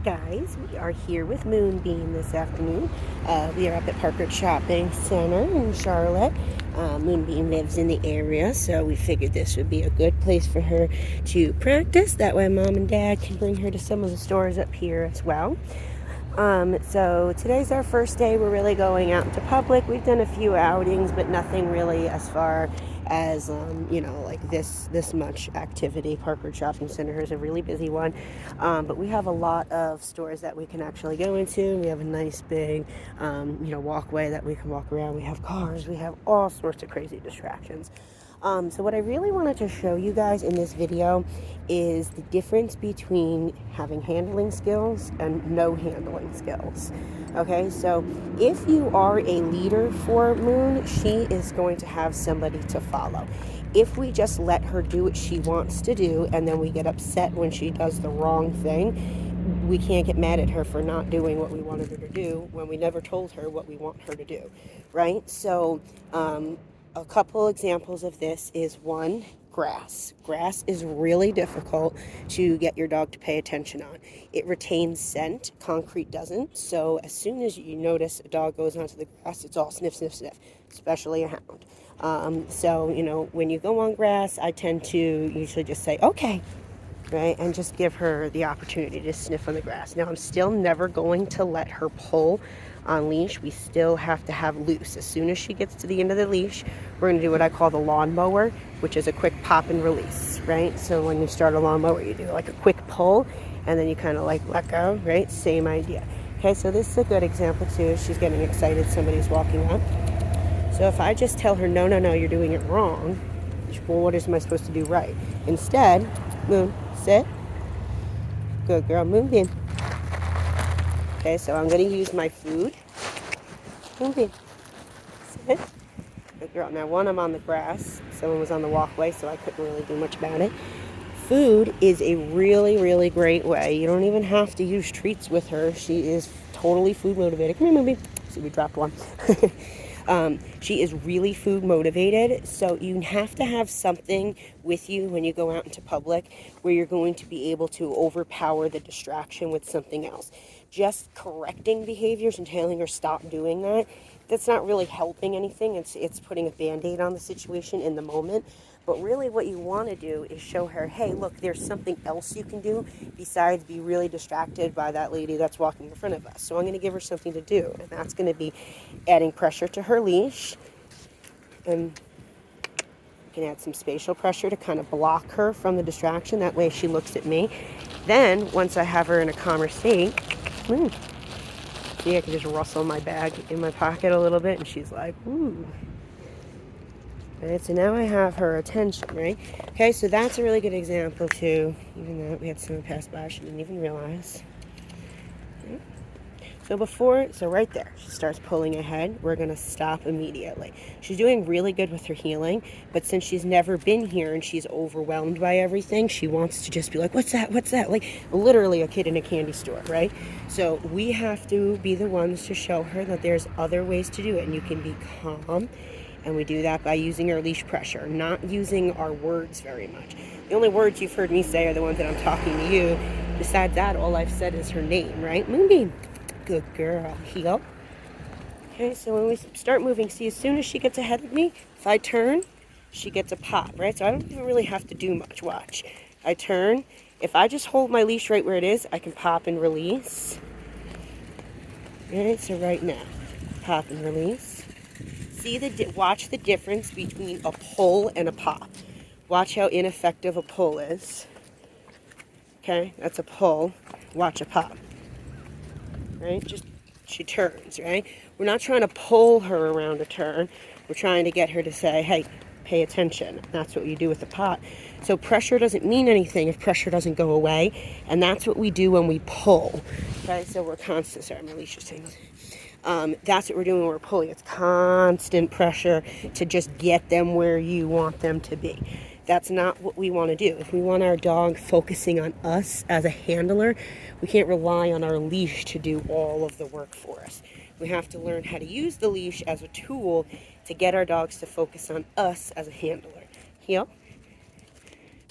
guys, we are here with Moonbeam this afternoon. We are up at Parker Shopping Center in Charlotte. Moonbeam lives in the area, so we figured this would be a good place for her to practice. That way mom and dad can bring her to some of the stores up here as well. So today's our first day. We're really going out into public. We've done a few outings, but nothing really as far as like this much activity. Parker Shopping Center is a really busy one, but we have a lot of stores that we can actually go into. We have a nice big walkway that we can walk around. We have cars. We have all sorts of crazy distractions. So what I really wanted to show you guys in this video is the difference between having handling skills and no handling skills. Okay, so if you are a leader for Moon, she is going to have somebody to follow. If we just let her do what she wants to do and then we get upset when she does the wrong thing, we can't get mad at her for not doing what we wanted her to do when we never told her what we want her to do, right? So a couple examples of this is one, grass. Grass is really difficult to get your dog to pay attention on. It retains scent, concrete doesn't. So as soon as you notice a dog goes onto the grass, it's all sniff, sniff, sniff, especially a hound. So when you go on grass, I tend to usually just say, okay, right, and just give her the opportunity to sniff on the grass. Now, I'm still never going to let her pull on leash. We still have to have loose. As soon as she gets to the end of the leash, we're going to do what I call the lawnmower, which is a quick pop and release, right? So when you start a lawnmower, you do like a quick pull, and then you kind of like let go, right? Same idea. Okay, so this is a good example too. She's getting excited, somebody's walking up. So if I just tell her, no, you're doing it wrong, well, what am I supposed to do right? Instead, Moon, sit. Good girl, Moonbeam. Okay, so I'm going to use my food. Moonbeam, sit. Good girl. Now, one, I'm on the grass. Someone was on the walkway, so I couldn't really do much about it. Food is a really, really great way. You don't even have to use treats with her. She is totally food motivated. Come here, Moonbeam. See, we dropped one. She is really food motivated, so you have to have something with you when you go out into public where you're going to be able to overpower the distraction with something else. Just correcting behaviors and telling her stop doing that, that's not really helping anything. It's putting a band-aid on the situation in the moment. But really what you want to do is show her, hey, look, there's something else you can do besides be really distracted by that lady that's walking in front of us. So I'm going to give her something to do, and that's going to be adding pressure to her leash. And you can add some spatial pressure to kind of block her from the distraction. That way she looks at me. Then, once I have her in a calmer state, see, I can just rustle my bag in my pocket a little bit, and she's like, ooh. Right, so now I have her attention, right? Okay, so that's a really good example too, even though we had someone pass by, she didn't even realize. Okay. So right there, she starts pulling ahead. We're going to stop immediately. She's doing really good with her healing, but since she's never been here and she's overwhelmed by everything, she wants to just be like, what's that? What's that? Like literally a kid in a candy store, right? So we have to be the ones to show her that there's other ways to do it, and you can be calm. And we do that by using our leash pressure, not using our words very much. The only words you've heard me say are the ones that I'm talking to you. Besides that, all I've said is her name, right? Moonbeam. Good girl. Heel. Okay, so when we start moving, see, as soon as she gets ahead of me, if I turn, she gets a pop, right? So I don't even really have to do much. Watch. I turn. If I just hold my leash right where it is, I can pop and release. Alright, so right now, pop and release. Watch the difference between a pull and a pop. Watch how ineffective a pull is. Okay, that's a pull. Watch a pop. Right? Just she turns, right? We're not trying to pull her around a turn. We're trying to get her to say, hey, pay attention. That's what you do with the pop. So pressure doesn't mean anything if pressure doesn't go away. And that's what we do when we pull. Okay, so we're constant. Sorry, my leash is tingling. That's what we're doing when we're pulling. It's constant pressure to just get them where you want them to be. That's not what we want to do. If we want our dog focusing on us as a handler, we can't rely on our leash to do all of the work for us. We have to learn how to use the leash as a tool to get our dogs to focus on us as a handler. Heel.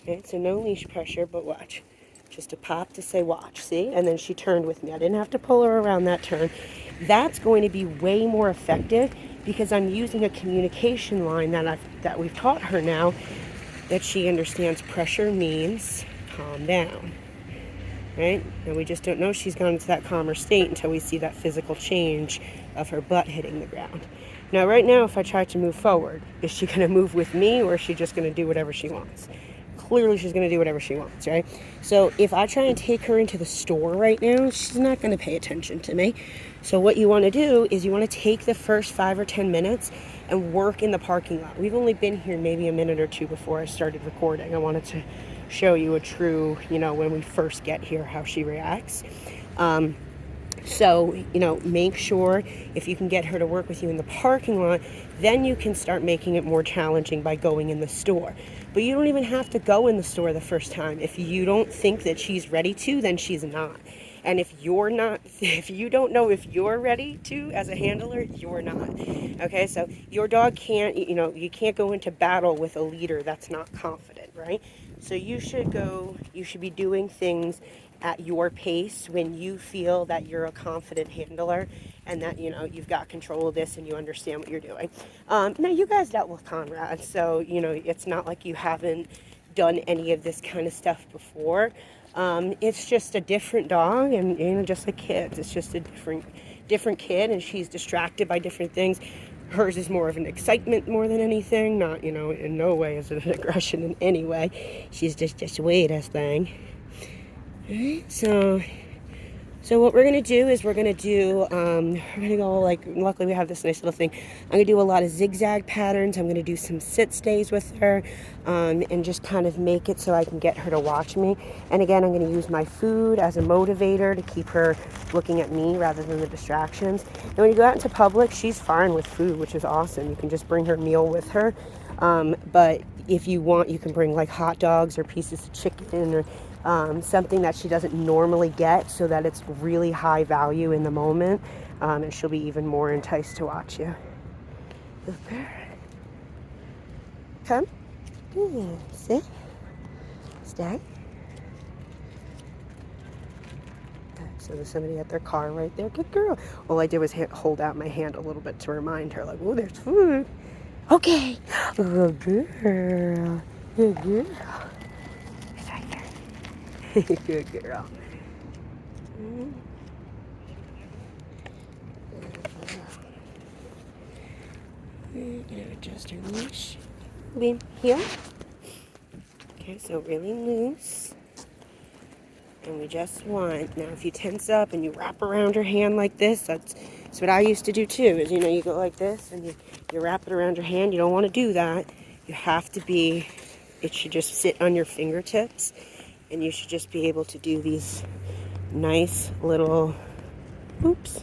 Okay, so no leash pressure, but watch. Just a pop to say watch, see? And then she turned with me. I didn't have to pull her around that turn. That's going to be way more effective because I'm using a communication line that we've taught her now, that she understands pressure means calm down. Right? And we just don't know she's gone into that calmer state until we see that physical change of her butt hitting the ground. Now, right now, if I try to move forward, is she going to move with me or is she just going to do whatever she wants? Clearly, she's going to do whatever she wants, right? So if I try and take her into the store right now, she's not going to pay attention to me. So what you want to do is you want to take the first 5 or 10 minutes and work in the parking lot. We've only been here maybe a minute or two before I started recording. I wanted to show you a true, when we first get here, how she reacts. So, make sure if you can get her to work with you in the parking lot, then you can start making it more challenging by going in the store. But you don't even have to go in the store the first time. If you don't think that she's ready to, then she's not. And if you don't know if you're ready to as a handler, you're not. Okay, so your dog can't, you can't go into battle with a leader that's not confident, right? So you should be doing things at your pace when you feel that you're a confident handler and that, you've got control of this and you understand what you're doing. Now, you guys dealt with Conrad, so, it's not like you haven't done any of this kind of stuff before. It's just a different dog, and, just like kids, it's just a different kid, and she's distracted by different things. Hers is more of an excitement more than anything, not, in no way is it an aggression in any way. She's just the sweetest thing. Alright, so what we're going to do is we're going to go luckily we have this nice little thing. I'm going to do a lot of zigzag patterns. I'm going to do some sit stays with her and just kind of make it so I can get her to watch me. And again, I'm going to use my food as a motivator to keep her looking at me rather than the distractions. And when you go out into public, she's fine with food, which is awesome. You can just bring her meal with her. But if you want, you can bring like hot dogs or pieces of chicken or something that she doesn't normally get so that it's really high value in the moment, and she'll be even more enticed to watch you. Okay. Come. Good. Sit. Stay. Okay, so there's somebody at their car right there. Good girl. All I did was hold out my hand a little bit to remind her, like, oh, there's food. Okay. Good girl. Good girl. Good girl. Adjust her leash. Moonbeam, heel. Okay, so really loose. And we just want, now if you tense up and you wrap around her hand like this, that's what I used to do too, is, you go like this and you wrap it around your hand. You don't want to do that. You have to be, it should just sit on your fingertips. And you should just be able to do these nice little oops.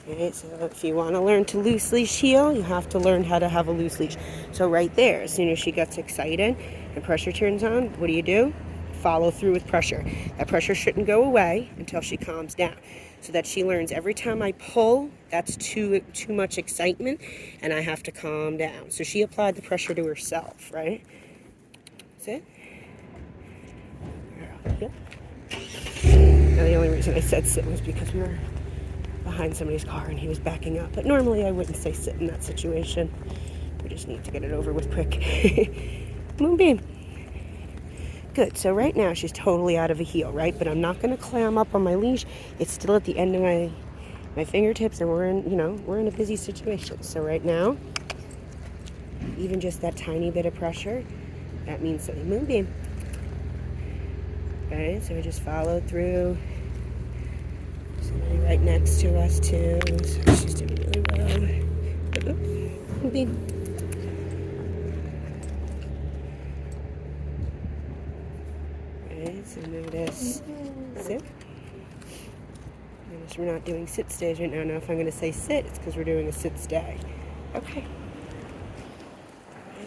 Okay, so if you want to learn to loose leash heel, you have to learn how to have a loose leash. So right there, as soon as she gets excited and pressure turns on, what do? Follow through with pressure. That pressure shouldn't go away until she calms down. So that she learns every time I pull, that's too much excitement, and I have to calm down. So she applied the pressure to herself, right? Sit. Yep. Now the only reason I said sit was because we were behind somebody's car and he was backing up. But normally I wouldn't say sit in that situation. We just need to get it over with quick. Moonbeam. Good. So right now she's totally out of a heel, right? But I'm not going to clam up on my leash. It's still at the end of my fingertips, and we're in a busy situation. So right now, even just that tiny bit of pressure, that means something. Moonbeam. Okay, so we just follow through. Somebody right next to us too. So she's doing really well. Moonbeam. Okay, so notice sit. Notice we're not doing sit stays right now. Now if I'm going to say sit, it's because we're doing a sit stay. Okay.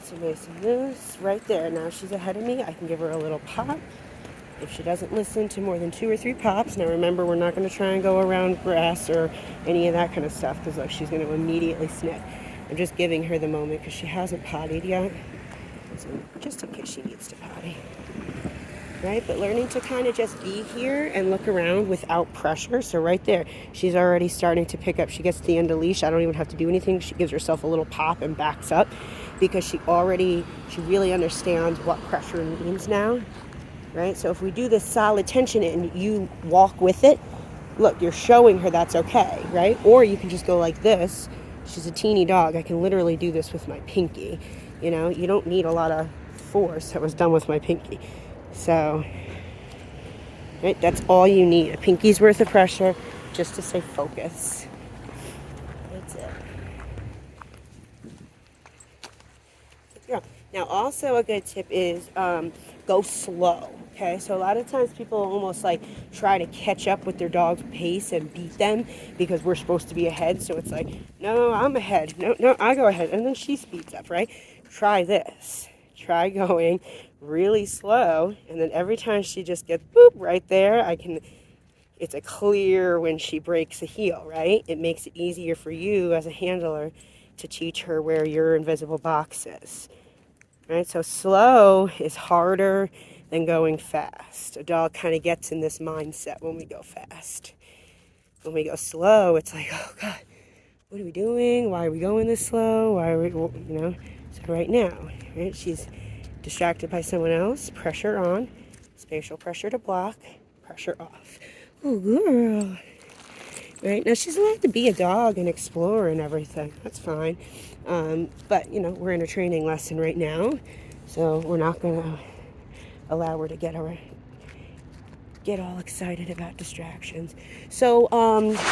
So nice and loose right there. Now she's ahead of me. I can give her a little pop. If she doesn't listen to more than 2 or 3 pops, now remember, we're not going to try and go around grass or any of that kind of stuff, because she's going to immediately sniff. I'm just giving her the moment because she hasn't pottied yet, so just in case she needs to potty. right? But learning to kind of just be here and look around without pressure. So right there, she's already starting to pick up. She gets to the end of the leash. I don't even have to do anything. She gives herself a little pop and backs up because she really understands what pressure means now, right? So if we do this solid tension and you walk with it, look, you're showing her that's okay, right? Or you can just go like this. She's a teeny dog. I can literally do this with my pinky. You know, you don't need a lot of force. That was done with my pinky. So, right, that's all you need. A pinky's worth of pressure just to stay focused. That's it. Yeah. Now, also a good tip is go slow. Okay, so a lot of times people almost like try to catch up with their dog's pace and beat them because we're supposed to be ahead. So it's like, no, I'm ahead. No, I go ahead. And then she speeds up, right? Try this. Try going really slow. And then every time she just gets boop right there, it's a clear when she breaks a heel, right? It makes it easier for you as a handler to teach her where your invisible box is. Right? So slow is harder than going fast. A dog kind of gets in this mindset when we go fast. When we go slow, it's like, oh God, what are we doing? Why are we going this slow? Why are we, So right now, right? She's distracted by someone else. Pressure on. Spatial pressure to block. Pressure off. Oh, girl. Right? Now, she's allowed to be a dog and explore and everything. That's fine. But, we're in a training lesson right now. So we're not going to allow her to get all excited about distractions. So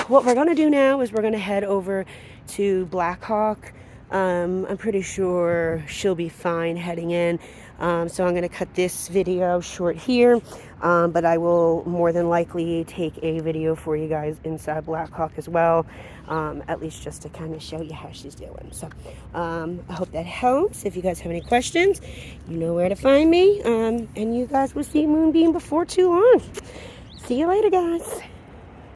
what we're going to do now is we're going to head over to Blackhawk. I'm pretty sure she'll be fine heading in. So I'm going to cut this video short here, but I will more than likely take a video for you guys inside Blackhawk as well, at least just to kind of show you how she's doing. So I hope that helps. If you guys have any questions, you know where to find me, and you guys will see Moonbeam before too long. See you later, guys.